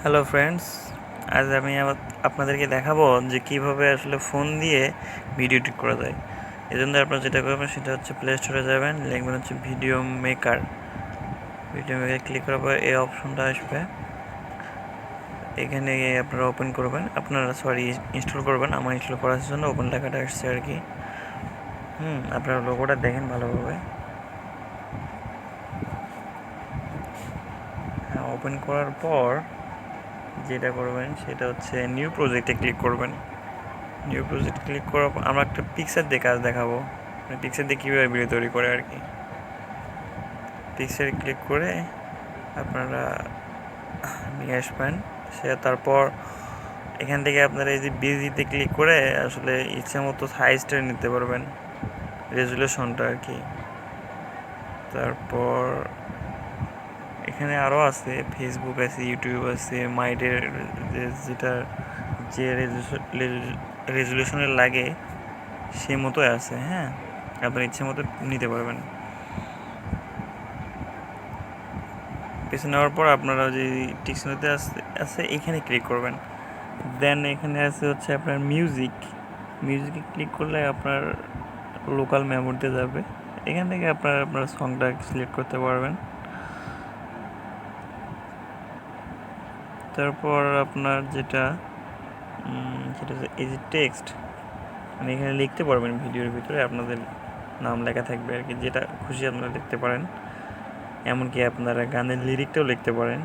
Hello friends, আজ আমি আপনাদেরকে দেখাবো যে কিভাবে আসলে ফোন দিয়ে ভিডিও এডিট করা যায়। এজন্য আপনারা যেটা করবেন সেটা হচ্ছে প্লে স্টোরে যাবেন, লিখবেন হচ্ছে ভিডিও মেকার ক্লিক করার পর এই অপশনটা আসবে। এখানে আপনারা ওপেন করবেন, ইনস্টল করবেন। আমার ইনস্টল করার জন্য ওপেন লেখাটা আসছে আর কি। আপনারা লোগোটা দেখেন ভালোভাবে। হ্যাঁ, ওপেন করার পর যেটা করবেন সেটা হচ্ছে নিউ প্রজেক্টে ক্লিক করবেন। নিউ প্রজেক্ট ক্লিক করার পর আমরা একটা পিকচার দিয়ে কাজ দেখাবো, পিকচার দিয়ে কীভাবে ভিডিও তৈরি করে আর কি। পিকচারে ক্লিক করে আপনারা নিয়ে আসবেন তারপর এখান থেকে আপনারা এই যে বিজিতে ক্লিক করে আসলে ইচ্ছা মতো সাইজটা নিতে পারবেন, রেজুলেশনটা আর কি। তারপর এখানে আরও আছে, ফেসবুক আছে, ইউটিউব আছে, মাইডের যেটা যে রেজুলেশনের লাগে সে মতোই আছে। হ্যাঁ, আপনার ইচ্ছে মতো নিতে পারবেন। পিছনে নেওয়ার পর আপনারা যে ডিকশনারিতে আছে এখানে ক্লিক করবেন। দেন এখানে আছে হচ্ছে আপনার মিউজিকে ক্লিক করলে আপনার লোকাল মেমোরিতে যাবে। এখান থেকে আপনার সংটা সিলেক্ট করতে পারবেন। তারপর আপনার যেটা হচ্ছে এই যে টেক্সট, মানে এখানে লিখতে পারবেন। ভিডিওর ভিতরে আপনাদের নাম লেখা থাকবে আর কি, যেটা খুশি আপনারা লিখতে পারেন। এমনকি আপনারা গানের লিরিকটাও লিখতে পারেন।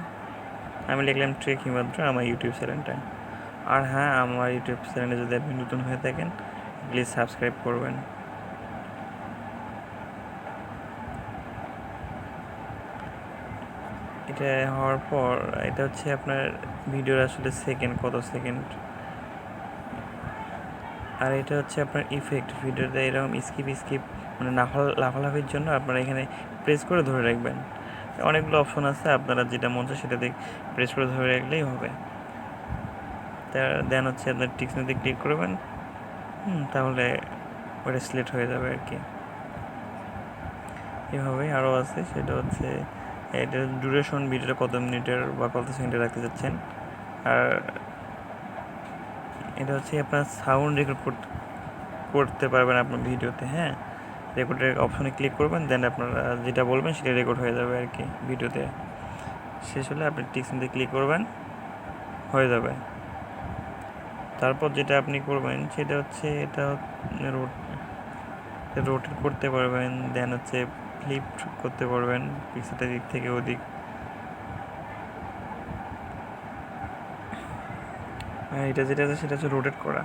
আমি লিখলাম ট্রেক হিমাদ্র আমার ইউটিউব চ্যানেলটা। আর হ্যাঁ, আমার ইউটিউব চ্যানেলে যদি আপনি নতুন হয়ে থাকেন প্লিজ সাবস্ক্রাইব করবেন। এটা হওয়ার পর এটা হচ্ছে আপনার ভিডিওর আসলে সেকেন্ড, কত সেকেন্ড। আর এটা হচ্ছে আপনার ইফেক্ট, ভিডিওতে এরকম স্কিপ মানে লাফালাফির জন্য আপনারা এখানে প্রেস করে ধরে রাখবেন। অনেকগুলো অপশন আছে, আপনারা যেটা মন চায় সেটাতে প্রেস করে ধরে রাখলেই হবে। দেন হচ্ছে আপনার টিকসনিতে ক্লিক করবেন, তাহলে ওটা সিলেক্ট হয়ে যাবে আর কি। এভাবে আরও আছে, সেটা হচ্ছে এটার ডিউরেশন, ভিডিওটা কত মিনিটের বা কত সেকেন্ডে রাখতে চাচ্ছেন। আর এটা হচ্ছে আপনার সাউন্ড রেকর্ড করতে পারবেন আপনার ভিডিওতে। হ্যাঁ, রেকর্ডের অপশনে ক্লিক করবেন, দেন আপনারা যেটা বলবেন সেটা রেকর্ড হয়ে যাবে আর কি। ভিডিওতে শেষ হলে আপনি টিকসনিতে ক্লিক করবেন, হয়ে যাবে। তারপর যেটা আপনি করবেন সেটা হচ্ছে এটা রোটেট করতে পারবেন, দেন হচ্ছে ফ্লিপ করতে পারবেন পিক্সেলটা দিক থেকে ওদিক। আর এটা যেটা আছে সেটা হচ্ছে রোটেট করা,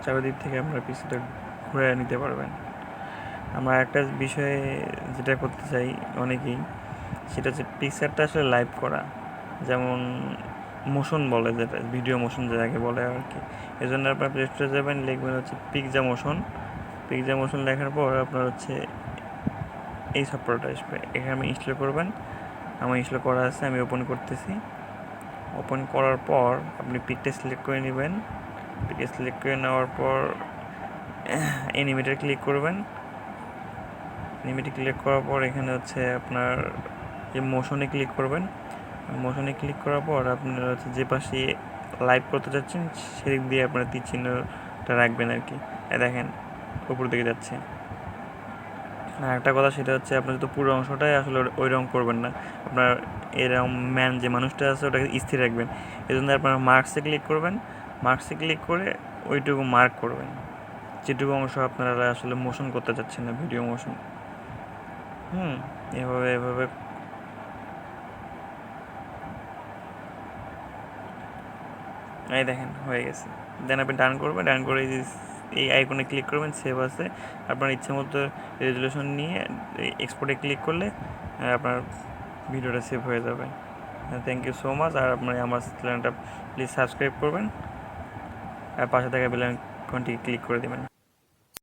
চারিদিক থেকে আপনারা পিক্সেলটা ঘুরে নিতে পারবেন। আমরা একটা বিষয়ে যেটা করতে চাই অনেকেই, সেটা হচ্ছে পিকচারটা আসলে লাইভ করা, যেমন মোশন বলে, যেটা ভিডিও মোশন যেটাকে বলে আর কি। এই জন্য আপনার প্লে স্টোরে যাবেন, লিখবেন হচ্ছে পিকজা মোশন লেখার পর আপনার হচ্ছে এই সফটওয়্যারটা আসবে। এখানে আমি ইনস্টল করবেন। আমার ইনস্টল করা আছে, আমি ওপেন করতেছি। ওপেন করার পর আপনি পিকটা সিলেক্ট করে নেবেন। পিকটা সিলেক্ট করে নেওয়ার পর অ্যানিমেটে ক্লিক করবেন। অ্যানিমেটে ক্লিক করার পর এখানে হচ্ছে আপনার যে মোশনে ক্লিক করবেন। মোশনে ক্লিক করার পর আপনারা হচ্ছে যে পাশে লাইভ করতে চাচ্ছেন সেদিক দিয়ে আপনারা তীর চিহ্নটা রাখবেন আর কি। দেখেন উপর দিকে যাচ্ছে। আর একটা কথা, সেটা হচ্ছে আপনার তো পুরো অংশটাই আসলে ওই রকম করবেন না, আপনার এরকম যে মানুষটা আছে ওটাকে স্থির রাখবেন। এই জন্য আপনারা মার্কসে ক্লিক করবেন। মার্কসে ক্লিক করে ওইটুকু মার্ক করবেন, যেটুকু অংশ আপনারা আসলে মোশন করতে চাচ্ছেন না, ভিডিও মোশন। এভাবে এই দেখেন হয়ে গেছে। দেন আপনি ডান করবেন, ডান করে এই আইকনে ক্লিক করবেন, সেভ আছে। আপনার ইচ্ছে মতো রেজুলেশন নিয়ে এক্সপোর্টে ক্লিক করলে আপনার ভিডিওটা সেভ হয়ে যাবে। Thank you so much. আর আপনি আমার চ্যানেলটা প্লিজ সাবস্ক্রাইব করবেন আর পাশে থাকা বেল আইকনটি ক্লিক করে দেবেন।